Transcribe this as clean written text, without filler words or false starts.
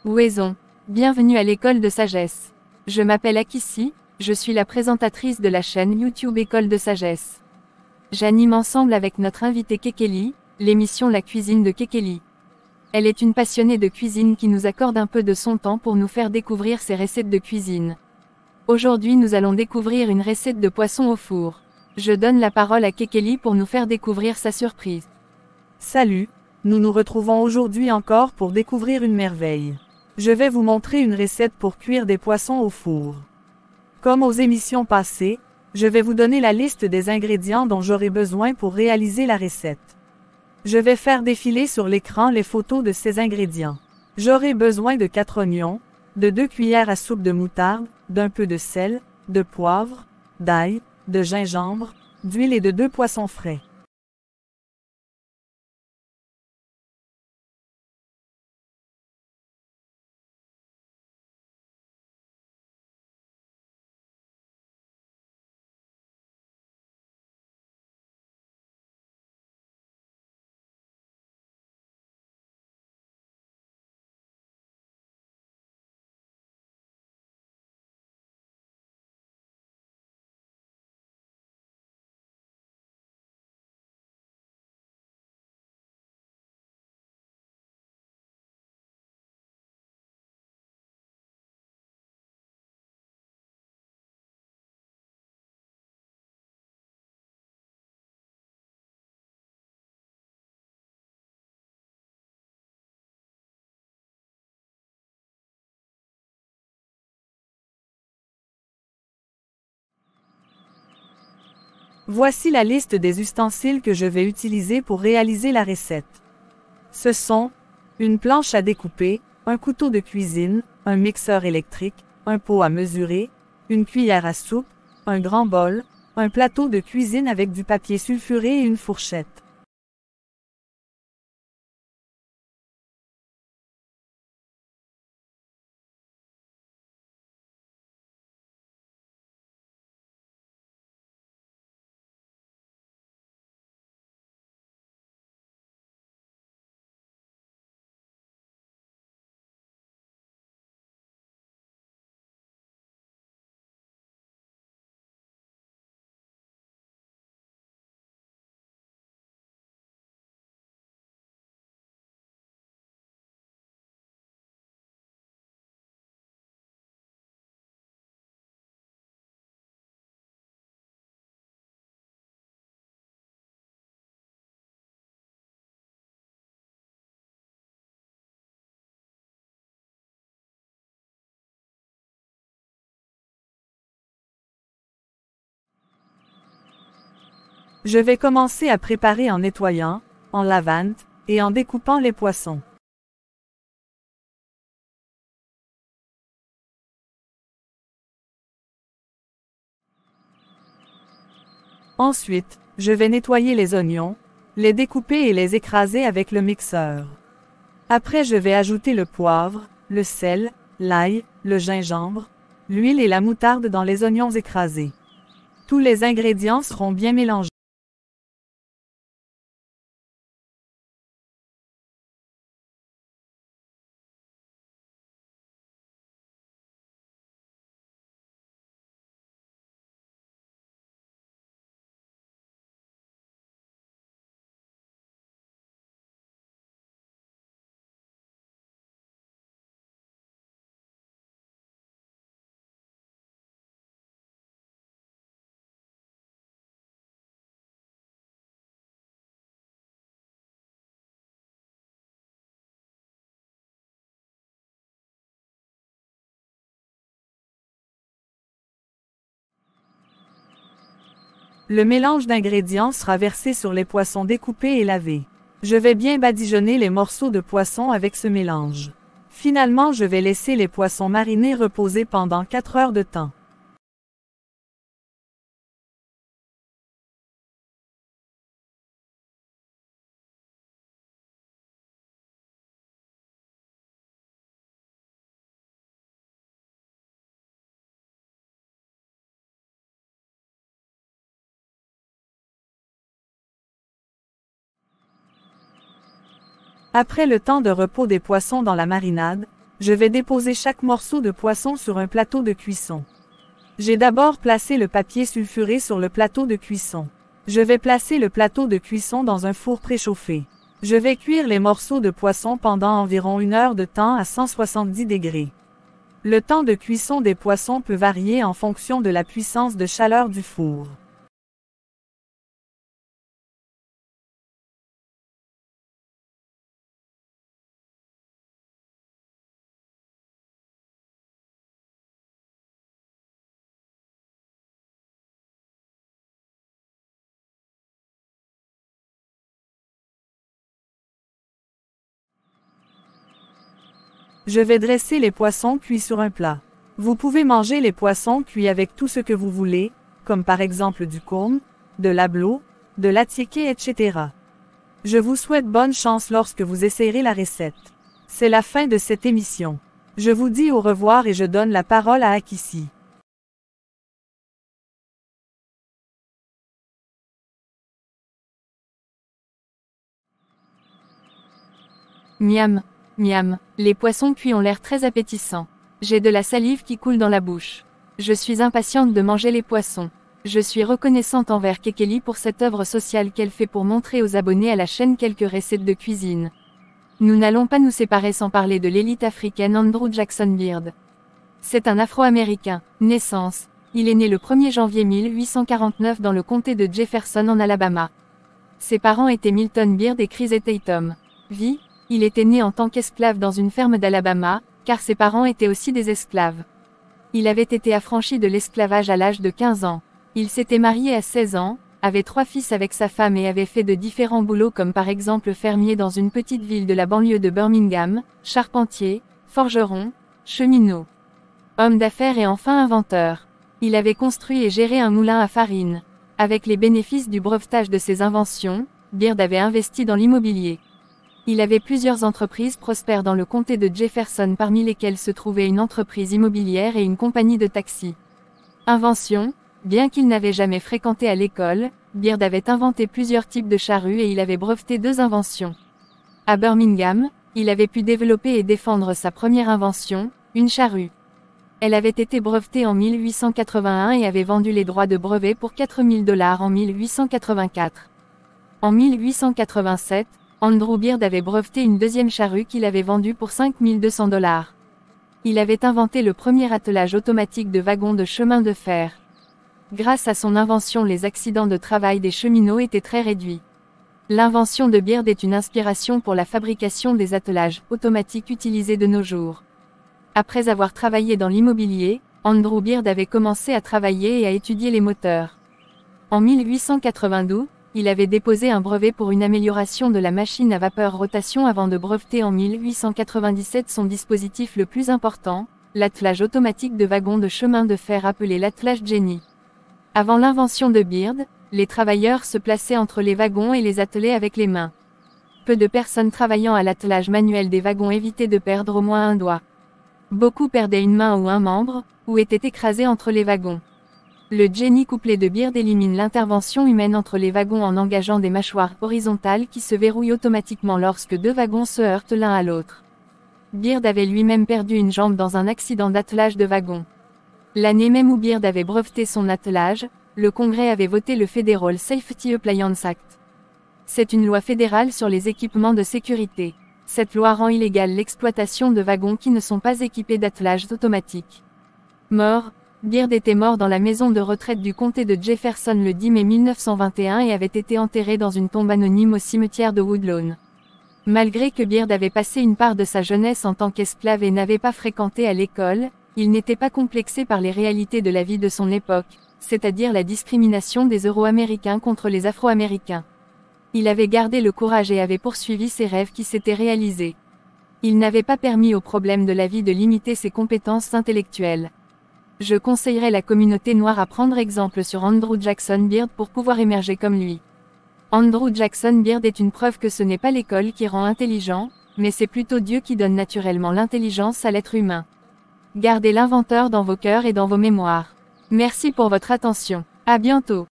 Ouaison. Bienvenue à l'école de sagesse. Je m'appelle Akissi, je suis la présentatrice de la chaîne YouTube École de sagesse. J'anime ensemble avec notre invitée Kekeli, l'émission La cuisine de Kekeli. Elle est une passionnée de cuisine qui nous accorde un peu de son temps pour nous faire découvrir ses recettes de cuisine. Aujourd'hui nous allons découvrir une recette de poisson au four. Je donne la parole à Kekeli pour nous faire découvrir sa surprise. Salut, nous nous retrouvons aujourd'hui encore pour découvrir une merveille. Je vais vous montrer une recette pour cuire des poissons au four. Comme aux émissions passées, je vais vous donner la liste des ingrédients dont j'aurai besoin pour réaliser la recette. Je vais faire défiler sur l'écran les photos de ces ingrédients. J'aurai besoin de 4 oignons, de 2 cuillères à soupe de moutarde, d'un peu de sel, de poivre, d'ail, de gingembre, d'huile et de 2 poissons frais. Voici la liste des ustensiles que je vais utiliser pour réaliser la recette. Ce sont une planche à découper, un couteau de cuisine, un mixeur électrique, un pot à mesurer, une cuillère à soupe, un grand bol, un plateau de cuisine avec du papier sulfuré et une fourchette. Je vais commencer à préparer en nettoyant, en lavant et en découpant les poissons. Ensuite, je vais nettoyer les oignons, les découper et les écraser avec le mixeur. Après, je vais ajouter le poivre, le sel, l'ail, le gingembre, l'huile et la moutarde dans les oignons écrasés. Tous les ingrédients seront bien mélangés. Le mélange d'ingrédients sera versé sur les poissons découpés et lavés. Je vais bien badigeonner les morceaux de poisson avec ce mélange. Finalement, je vais laisser les poissons marinés reposer pendant 4 heures de temps. Après le temps de repos des poissons dans la marinade, Je vais déposer chaque morceau de poisson sur un plateau de cuisson. J'ai d'abord placé le papier sulfuré sur le plateau de cuisson. Je vais placer le plateau de cuisson dans un four préchauffé. Je vais cuire les morceaux de poisson pendant environ 1 heure de temps à 170 degrés. Le temps de cuisson des poissons peut varier en fonction de la puissance de chaleur du four. Je vais dresser les poissons cuits sur un plat. Vous pouvez manger les poissons cuits avec tout ce que vous voulez, comme par exemple du cône, de l'ablo, de l'attiéké, etc. Je vous souhaite bonne chance lorsque vous essayerez la recette. C'est la fin de cette émission. Je vous dis au revoir et je donne la parole à Akissi. Miam, miam, les poissons cuits ont l'air très appétissants. J'ai de la salive qui coule dans la bouche. Je suis impatiente de manger les poissons. Je suis reconnaissante envers Kekeli pour cette œuvre sociale qu'elle fait pour montrer aux abonnés à la chaîne quelques recettes de cuisine. Nous n'allons pas nous séparer sans parler de l'élite africaine Andrew Jackson Beard. C'est un Afro-Américain. Naissance. Il est né le 1er janvier 1849 dans le comté de Jefferson en Alabama. Ses parents étaient Milton Beard et Chris Tatum. Vie. Il était né en tant qu'esclave dans une ferme d'Alabama, car ses parents étaient aussi des esclaves. Il avait été affranchi de l'esclavage à l'âge de 15 ans. Il s'était marié à 16 ans, avait 3 fils avec sa femme et avait fait de différents boulots comme par exemple fermier dans une petite ville de la banlieue de Birmingham, charpentier, forgeron, cheminot, homme d'affaires et enfin inventeur. Il avait construit et géré un moulin à farine. Avec les bénéfices du brevetage de ses inventions, Beard avait investi dans l'immobilier. Il avait plusieurs entreprises prospères dans le comté de Jefferson parmi lesquelles se trouvait une entreprise immobilière et une compagnie de taxi. Invention. Bien qu'il n'avait jamais fréquenté à l'école, Beard avait inventé plusieurs types de charrues et il avait breveté 2 inventions. À Birmingham, il avait pu développer et défendre sa première invention, une charrue. Elle avait été brevetée en 1881 et avait vendu les droits de brevet pour $4000 en 1884. En 1887, Andrew Beard avait breveté une deuxième charrue qu'il avait vendue pour $5200. Il avait inventé le premier attelage automatique de wagons de chemin de fer. Grâce à son invention, les accidents de travail des cheminots étaient très réduits. L'invention de Beard est une inspiration pour la fabrication des attelages automatiques utilisés de nos jours. Après avoir travaillé dans l'immobilier, Andrew Beard avait commencé à travailler et à étudier les moteurs. En 1892, il avait déposé un brevet pour une amélioration de la machine à vapeur rotation avant de breveter en 1897 son dispositif le plus important, l'attelage automatique de wagons de chemin de fer appelé l'attelage Jenny. Avant l'invention de Beard, les travailleurs se plaçaient entre les wagons et les attelaient avec les mains. Peu de personnes travaillant à l'attelage manuel des wagons évitaient de perdre au moins un doigt. Beaucoup perdaient une main ou un membre, ou étaient écrasés entre les wagons. Le Jenny couplé de Beard élimine l'intervention humaine entre les wagons en engageant des mâchoires horizontales qui se verrouillent automatiquement lorsque 2 wagons se heurtent l'un à l'autre. Beard avait lui-même perdu une jambe dans un accident d'attelage de wagon. L'année même où Beard avait breveté son attelage, le Congrès avait voté le Federal Safety Appliance Act. C'est une loi fédérale sur les équipements de sécurité. Cette loi rend illégale l'exploitation de wagons qui ne sont pas équipés d'attelages automatiques. Mort. Beard était mort dans la maison de retraite du comté de Jefferson le 10 mai 1921 et avait été enterré dans une tombe anonyme au cimetière de Woodlawn. Malgré que Beard avait passé une part de sa jeunesse en tant qu'esclave et n'avait pas fréquenté à l'école, il n'était pas complexé par les réalités de la vie de son époque, c'est-à-dire la discrimination des Euro-Américains contre les Afro-Américains. Il avait gardé le courage et avait poursuivi ses rêves qui s'étaient réalisés. Il n'avait pas permis aux problèmes de la vie de limiter ses compétences intellectuelles. Je conseillerais la communauté noire à prendre exemple sur Andrew Jackson Beard pour pouvoir émerger comme lui. Andrew Jackson Beard est une preuve que ce n'est pas l'école qui rend intelligent, mais c'est plutôt Dieu qui donne naturellement l'intelligence à l'être humain. Gardez l'inventeur dans vos cœurs et dans vos mémoires. Merci pour votre attention. À bientôt.